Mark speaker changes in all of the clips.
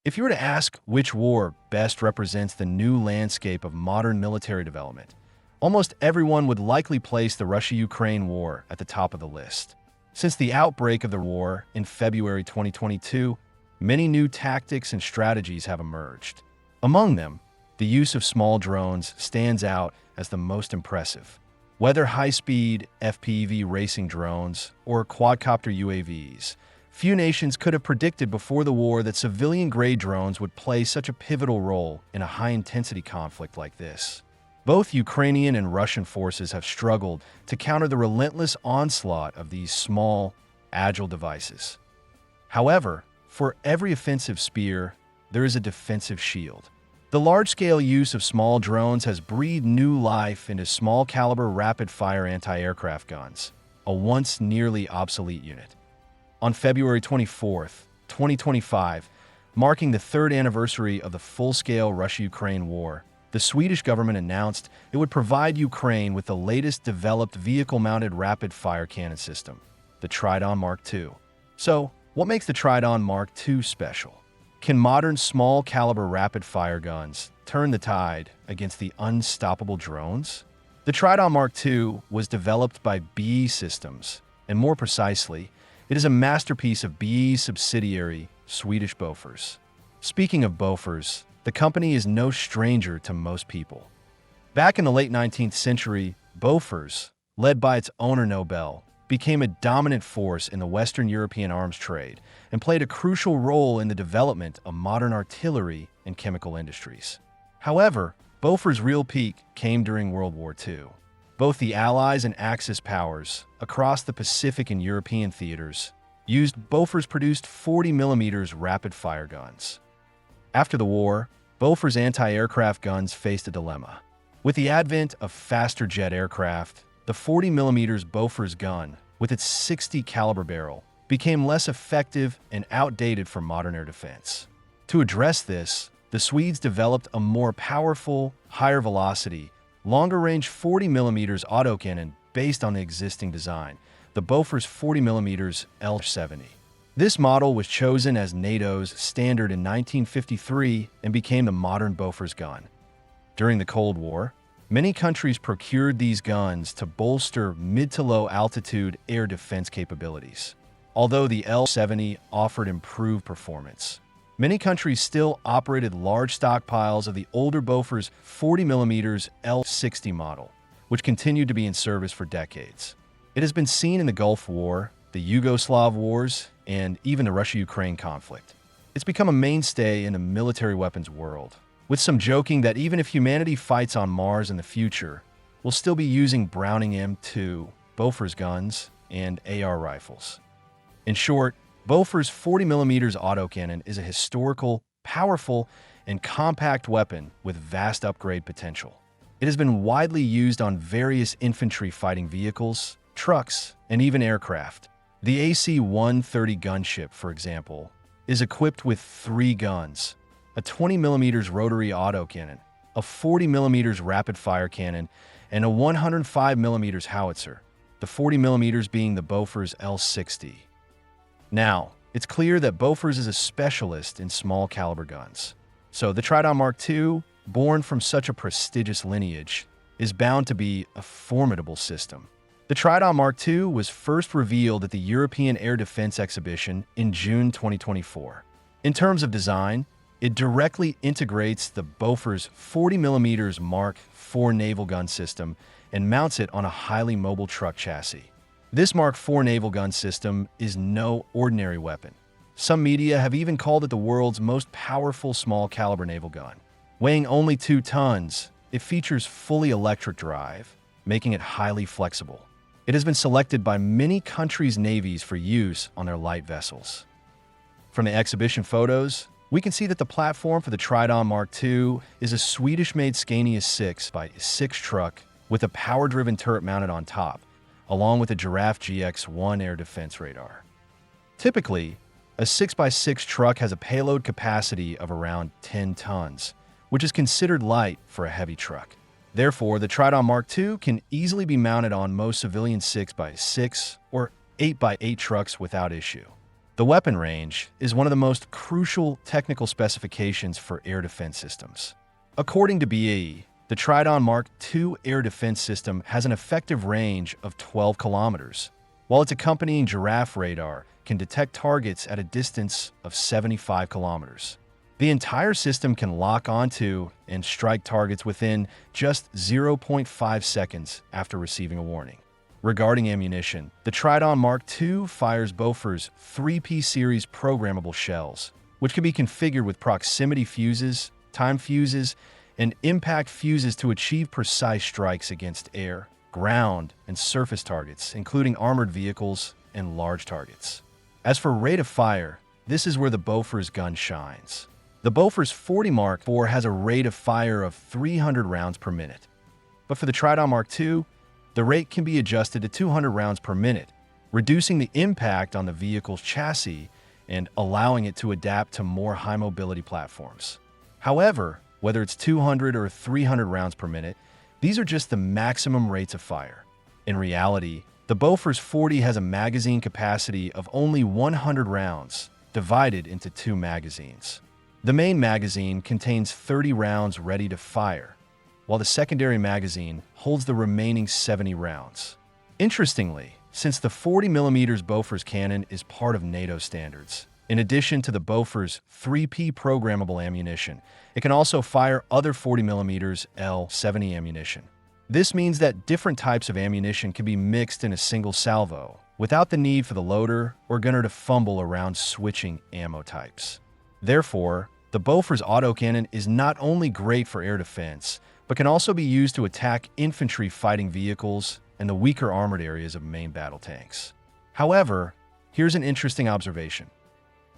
Speaker 1: If you were to ask which war best represents the new landscape of modern military development, almost everyone would likely place the Russia-Ukraine war at the top of the list. Since the outbreak of the war in February 2022, many new tactics and strategies have emerged. Among them, the use of small drones stands out as the most impressive. Whether high-speed FPV racing drones or quadcopter UAVs, few nations could have predicted before the war that civilian-grade drones would play such a pivotal role in a high-intensity conflict like this. Both Ukrainian and Russian forces have struggled to counter the relentless onslaught of these small, agile devices. However, for every offensive spear, there is a defensive shield. The large-scale use of small drones has breathed new life into small-caliber rapid-fire anti-aircraft guns, a once nearly obsolete unit. On February 24, 2025, marking the third anniversary of the full-scale Russia-Ukraine war, the Swedish government announced it would provide Ukraine with the latest developed vehicle-mounted rapid-fire cannon system, the Tridon Mk2. So, what makes the Tridon Mk2 special? Can modern small-caliber rapid-fire guns turn the tide against the unstoppable drones? The Tridon Mk2 was developed by BAE Systems, and more precisely, it is a masterpiece of BAE's subsidiary, Swedish Bofors. Speaking of Bofors, the company is no stranger to most people. Back in the late 19th century, Bofors, led by its owner Nobel, became a dominant force in the Western European arms trade and played a crucial role in the development of modern artillery and chemical industries. However, Bofors' real peak came during World War II. Both the Allies and Axis powers, across the Pacific and European theaters, used Bofors-produced 40mm rapid-fire guns. After the war, Bofors' anti-aircraft guns faced a dilemma. With the advent of faster jet aircraft, the 40mm Bofors gun, with its 60 caliber barrel, became less effective and outdated for modern air defense. To address this, the Swedes developed a more powerful, higher velocity, longer-range 40mm autocannon based on the existing design, the Bofors 40mm L70. This model was chosen as NATO's standard in 1953 and became the modern Bofors gun. During the Cold War, many countries procured these guns to bolster mid to low altitude air defense capabilities. Although the L70 offered improved performance, many countries still operated large stockpiles of the older Bofors 40mm L60 model, which continued to be in service for decades. It has been seen in the Gulf War, the Yugoslav wars, and even the Russia-Ukraine conflict. It's become a mainstay in the military weapons world, with some joking that even if humanity fights on Mars in the future, we'll still be using Browning M2, Bofors guns, and AR rifles. In short, Bofors 40mm autocannon is a historical, powerful, and compact weapon with vast upgrade potential. It has been widely used on various infantry fighting vehicles, trucks, and even aircraft. The AC-130 gunship, for example, is equipped with 3 guns, a 20mm rotary autocannon, a 40mm rapid-fire cannon, and a 105mm howitzer, the 40mm being the Bofors L60. Now, it's clear that Bofors is a specialist in small-caliber guns. So the Tridon Mk2, born from such a prestigious lineage, is bound to be a formidable system. The Tridon Mk2 was first revealed at the European Air Defense Exhibition in June 2024. In terms of design, it directly integrates the Bofors 40mm Mark IV naval gun system and mounts it on a highly mobile truck chassis. This Mark IV naval gun system is no ordinary weapon. Some media have even called it the world's most powerful small-caliber naval gun. Weighing only 2 tons, it features fully electric drive, making it highly flexible. It has been selected by many countries' navies for use on their light vessels. From the exhibition photos, we can see that the platform for the Tridon Mk2 is a Swedish-made Scania 6x6 truck with a power-driven turret mounted on top, along with a Giraffe GX-1 air defense radar. Typically, a 6x6 truck has a payload capacity of around 10 tons, which is considered light for a heavy truck. Therefore, the Tridon Mk2 can easily be mounted on most civilian 6x6 or 8x8 trucks without issue. The weapon range is one of the most crucial technical specifications for air defense systems. According to BAE, the Tridon Mk2 air defense system has an effective range of 12 kilometers, while its accompanying giraffe radar can detect targets at a distance of 75 kilometers. The entire system can lock onto and strike targets within just 0.5 seconds after receiving a warning. Regarding ammunition, the Tridon Mk2 fires Bofors 3P series programmable shells, which can be configured with proximity fuses, time fuses, and impact fuses to achieve precise strikes against air, ground, and surface targets, including armored vehicles and large targets. As for rate of fire, this is where the Bofors gun shines. The Bofors 40 Mk4 has a rate of fire of 300 rounds per minute. But for the Tridon Mk2, the rate can be adjusted to 200 rounds per minute, reducing the impact on the vehicle's chassis and allowing it to adapt to more high-mobility platforms. However, whether it's 200 or 300 rounds per minute, these are just the maximum rates of fire. In reality, the Bofors 40 has a magazine capacity of only 100 rounds, divided into 2 magazines. The main magazine contains 30 rounds ready to fire, while the secondary magazine holds the remaining 70 rounds. Interestingly, since the 40mm Bofors cannon is part of NATO standards, in addition to the Bofors 3P programmable ammunition, it can also fire other 40mm L70 ammunition. This means that different types of ammunition can be mixed in a single salvo, without the need for the loader or gunner to fumble around switching ammo types. Therefore, the Bofors autocannon is not only great for air defense, but can also be used to attack infantry fighting vehicles and the weaker armored areas of main battle tanks. However, here's an interesting observation.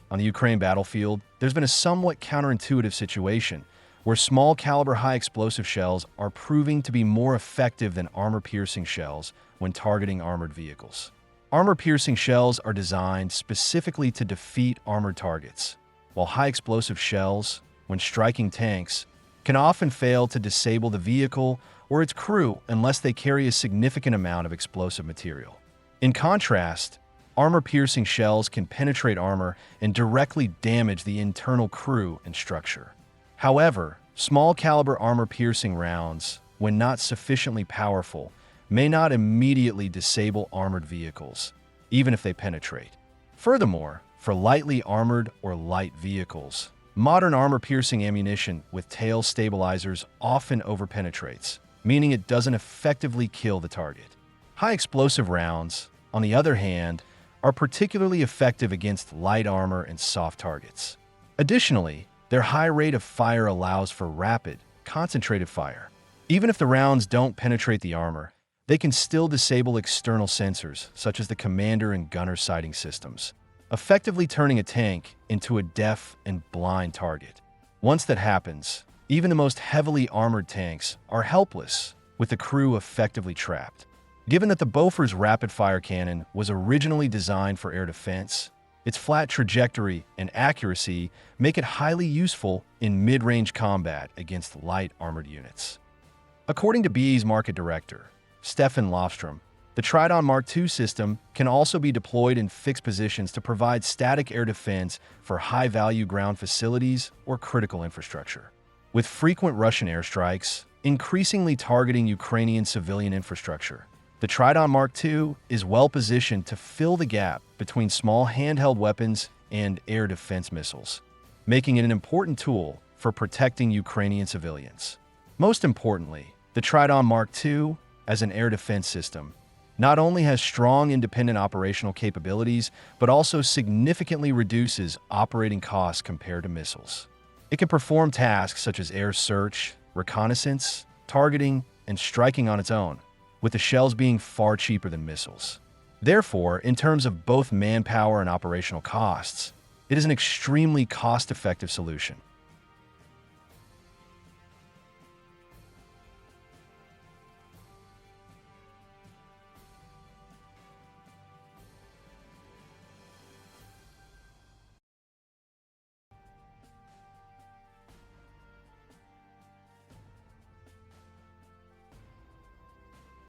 Speaker 1: On the Ukraine battlefield, there's been a somewhat counterintuitive situation where small caliber high explosive shells are proving to be more effective than armor-piercing shells when targeting armored vehicles. Armor-piercing shells are designed specifically to defeat armored targets, while high explosive shells, when striking tanks, can often fail to disable the vehicle or its crew unless they carry a significant amount of explosive material. In contrast, armor-piercing shells can penetrate armor and directly damage the internal crew and structure. However, small-caliber armor-piercing rounds, when not sufficiently powerful, may not immediately disable armored vehicles, even if they penetrate. Furthermore, for lightly armored or light vehicles, modern armor-piercing ammunition with tail stabilizers often overpenetrates, meaning it doesn't effectively kill the target. High explosive rounds, on the other hand, are particularly effective against light armor and soft targets. Additionally, their high rate of fire allows for rapid, concentrated fire. Even if the rounds don't penetrate the armor, they can still disable external sensors, such as the commander and gunner sighting systems, effectively turning a tank into a deaf and blind target. Once that happens, even the most heavily armored tanks are helpless, with the crew effectively trapped. Given that the Bofors rapid-fire cannon was originally designed for air defense, its flat trajectory and accuracy make it highly useful in mid-range combat against light armored units. According to BAE's market director, Stefan Lofstrom, the Tridon Mk2 system can also be deployed in fixed positions to provide static air defense for high-value ground facilities or critical infrastructure. With frequent Russian airstrikes increasingly targeting Ukrainian civilian infrastructure, the Tridon Mk2 is well-positioned to fill the gap between small handheld weapons and air defense missiles, making it an important tool for protecting Ukrainian civilians. Most importantly, the Tridon Mk2, as an air defense system, not only has strong independent operational capabilities, but also significantly reduces operating costs compared to missiles. It can perform tasks such as air search, reconnaissance, targeting, and striking on its own, with the shells being far cheaper than missiles. Therefore, in terms of both manpower and operational costs, it is an extremely cost-effective solution.